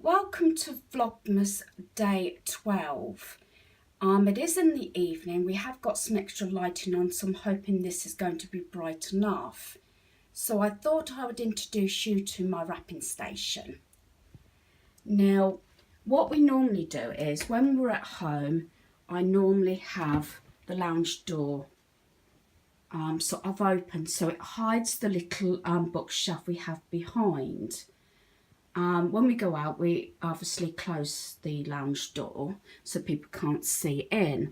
Welcome to Vlogmas day 12. It is in the evening. We have got some extra lighting on, so I'm hoping this is going to be bright enough. So I thought I would introduce you to my wrapping station. Now, what we normally do is when we're at home, I normally have the lounge door sort of open, so it hides the little bookshelf we have behind. When we go out, we obviously close the lounge door so people can't see in.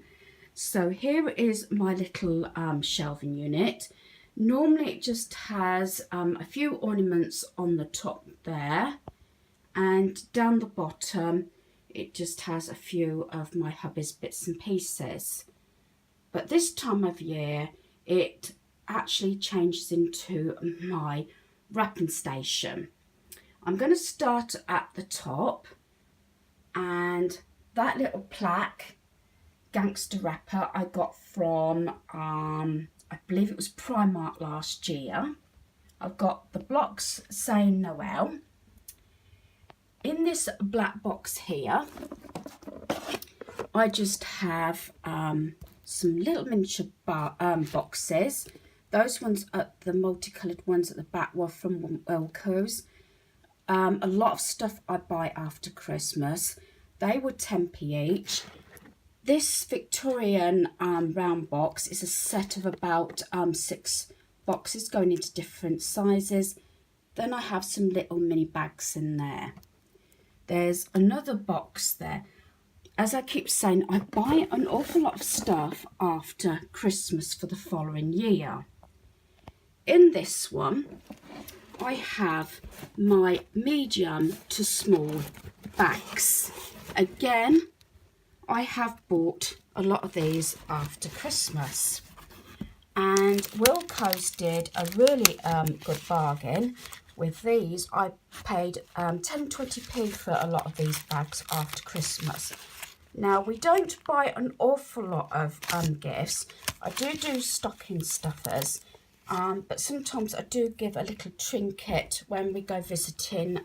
So here is my little shelving unit. Normally it just has a few ornaments on the top there, and down the bottom it just has a few of my hubby's bits and pieces. But this time of year it actually changes into my wrapping station. I'm going to start at the top, and that little plaque, Gangster Wrapper, I got from, I believe it was Primark last year. I've got the blocks saying Noel. In this black box here, I just have some little miniature boxes. Those ones, the multicoloured ones at the back, were from Wilco's. A lot of stuff I buy after Christmas. They were 10p each. This Victorian round box is a set of about 6 boxes going into different sizes. Then I have some little mini bags in there. There's another box there. As I keep saying, I buy an awful lot of stuff after Christmas for the following year. In this one, I have my medium to small bags. Again, I have bought a lot of these after Christmas, and Wilco's did a really good bargain with these. I paid 10-20p for a lot of these bags after Christmas. Now, we don't buy an awful lot of gifts. I do stocking stuffers. But sometimes I do give a little trinket when we go visiting,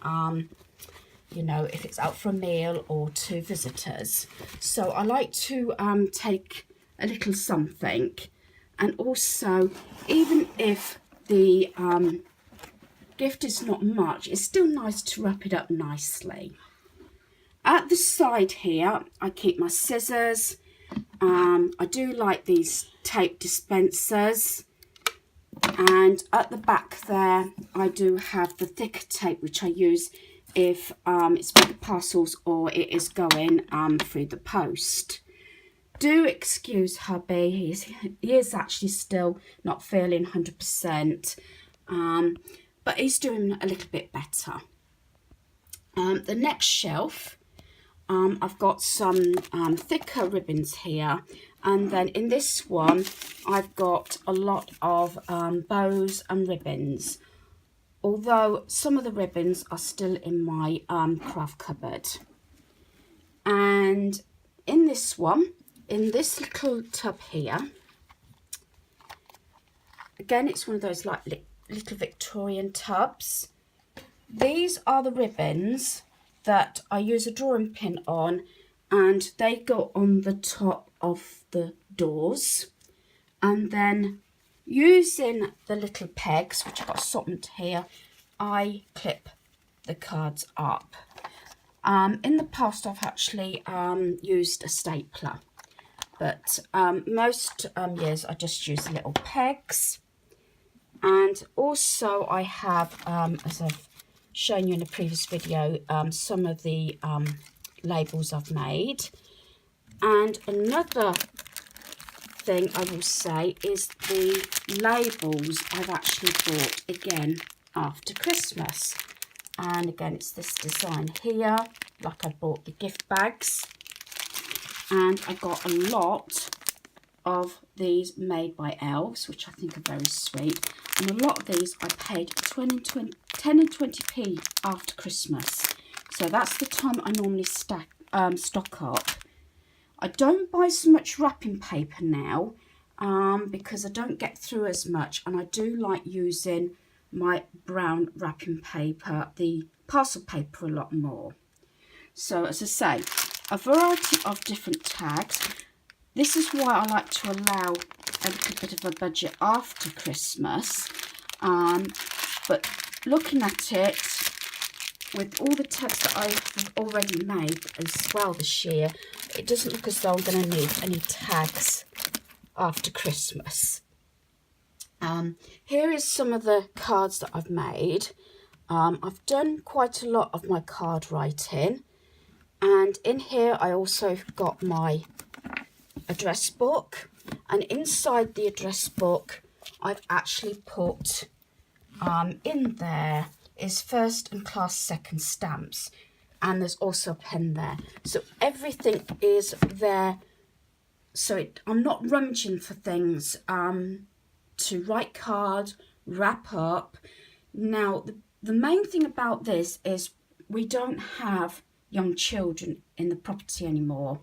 you know, if it's out for a meal or to visitors. So I like to take a little something. And also, even if the gift is not much, it's still nice to wrap it up nicely. At the side here, I keep my scissors. I do like these tape dispensers. And at the back there, I do have the thicker tape, which I use if it's big parcels or it is going through the post. Do excuse hubby, he is actually still not feeling 100%, but he's doing a little bit better. The next shelf, I've got some thicker ribbons here. And then in this one, I've got a lot of bows and ribbons. Although some of the ribbons are still in my craft cupboard. And in this one, in this little tub here, again, it's one of those like little Victorian tubs. These are the ribbons that I use a drawing pin on, and they go on the top of the doors. And then using the little pegs, which I've got assortment here, I clip the cards up. In the past, I've actually used a stapler, but most years I just use little pegs. And also I have, as I've shown you in a previous video, some of the labels I've made. And another thing I will say is the labels I've actually bought again after Christmas. And again, it's this design here, like I bought the gift bags. And I got a lot of these made by elves, which I think are very sweet. And a lot of these I paid 10 and 20p after Christmas. So that's the time I normally stock up. I don't buy so much wrapping paper now because I don't get through as much, and I do like using my brown wrapping paper, the parcel paper, a lot more. So as I say, a variety of different tags. This is why I like to allow a little bit of a budget after Christmas. But looking at it, with all the tags that I've already made as well this year, it doesn't look as though I'm going to need any tags after Christmas. Here is some of the cards that I've made. I've done quite a lot of my card writing, and in here I also got my address book, and inside the address book I've actually put in there is first and class second stamps, and there's also a pen there, so everything is there, so I'm not rummaging for things to write cards, wrap up. Now the main thing about this is we don't have young children in the property anymore.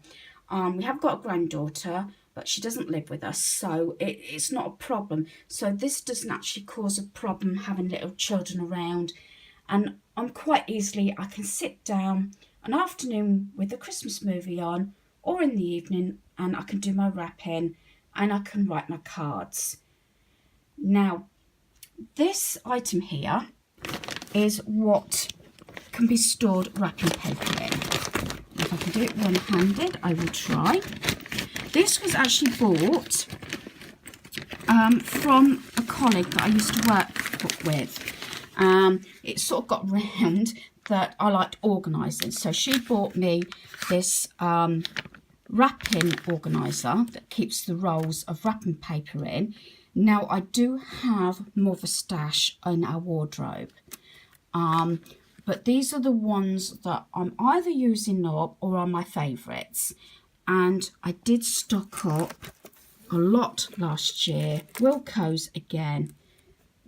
We have got a granddaughter, but she doesn't live with us, so it's not a problem. So this doesn't actually cause a problem having little children around, and I'm quite easily, I can sit down an afternoon with a Christmas movie on, or in the evening, and I can do my wrapping and I can write my cards. Now, this item here is what can be stored wrapping paper in. If I can do it one-handed, I will try. This was actually bought from a colleague that I used to work with. It sort of got round that I liked organising, so she bought me this wrapping organiser that keeps the rolls of wrapping paper in. Now, I do have more of a stash in our wardrobe, but these are the ones that I'm either using up or are my favourites. And I did stock up a lot last year. Wilko's again,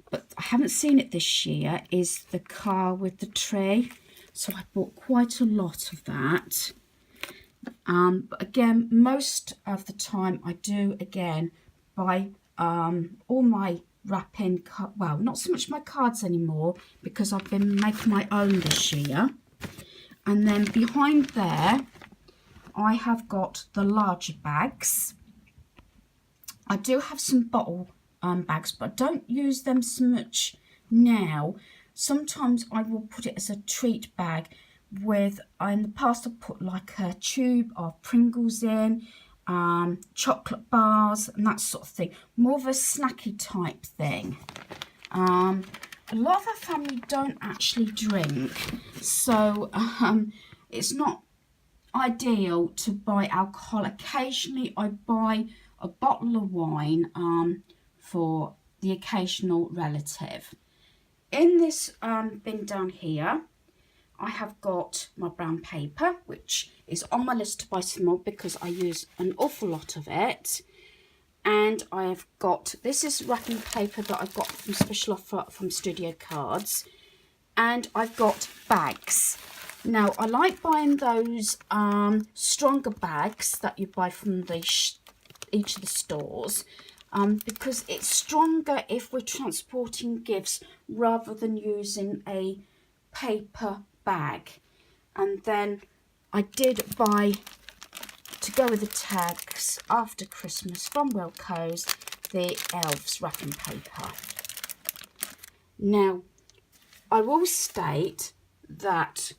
but I haven't seen it this year, is the car with the tree. So I bought quite a lot of that. But again, most of the time I do again buy all my wrapping, well, not so much my cards anymore because I've been making my own this year. And then behind there, I have got the larger bags. I do have some bottle bags, but I don't use them so much now. Sometimes I will put it as a treat bag with, in the past I've put like a tube of Pringles in, chocolate bars and that sort of thing, more of a snacky type thing. A lot of our family don't actually drink, so it's not ideal to buy alcohol. Occasionally I buy a bottle of wine for the occasional relative. In this bin down here, I have got my brown paper, which is on my list to buy some more because I use an awful lot of it. And I have got, this is wrapping paper that I got from special offer from Studio Cards. And I've got bags. Now, I like buying those stronger bags that you buy from each of the stores because it's stronger if we're transporting gifts rather than using a paper bag. And then I did buy, to go with the tags after Christmas from Wilko's, the Elves wrapping paper. Now, I will state that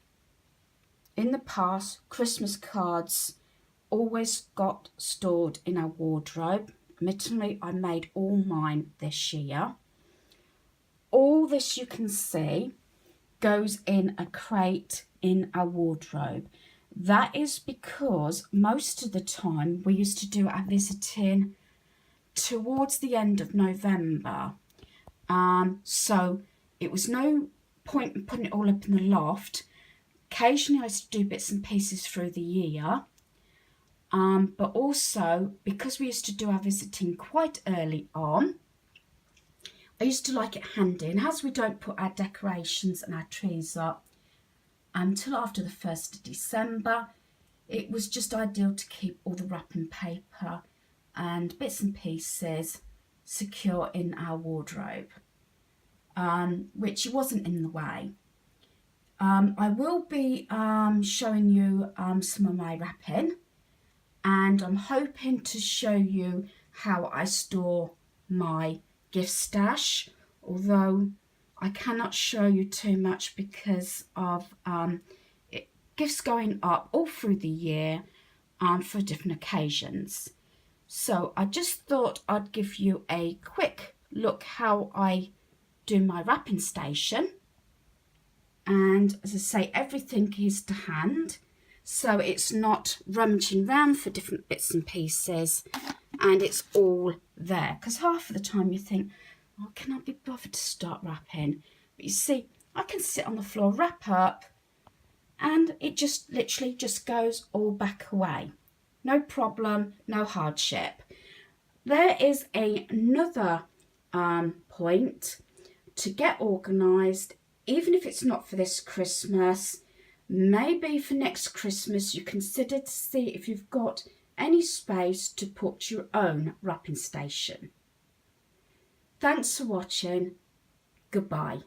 in the past, Christmas cards always got stored in our wardrobe. Admittedly, I made all mine this year. All this you can see goes in a crate in our wardrobe. That is because most of the time we used to do our visiting towards the end of November. So it was no point in putting it all up in the loft. Occasionally I used to do bits and pieces through the year. But also, because we used to do our visiting quite early on, I used to like it handy. And as we don't put our decorations and our trees up until after the 1st of December, it was just ideal to keep all the wrapping paper and bits and pieces secure in our wardrobe, which wasn't in the way. I will be showing you some of my wrapping, and I'm hoping to show you how I store my gift stash, although I cannot show you too much because of gifts going up all through the year for different occasions. So I just thought I'd give you a quick look how I do my wrapping station. And as I say, everything is to hand, so it's not rummaging around for different bits and pieces, and it's all there. Because half of the time you think, oh, can I be bothered to start wrapping? But you see, I can sit on the floor, wrap up, and it just literally just goes all back away. No problem, no hardship. There is another point to get organised, even if it's not for this Christmas. Maybe for next Christmas you consider to see if you've got any space to put your own wrapping station. Thanks for watching. Goodbye.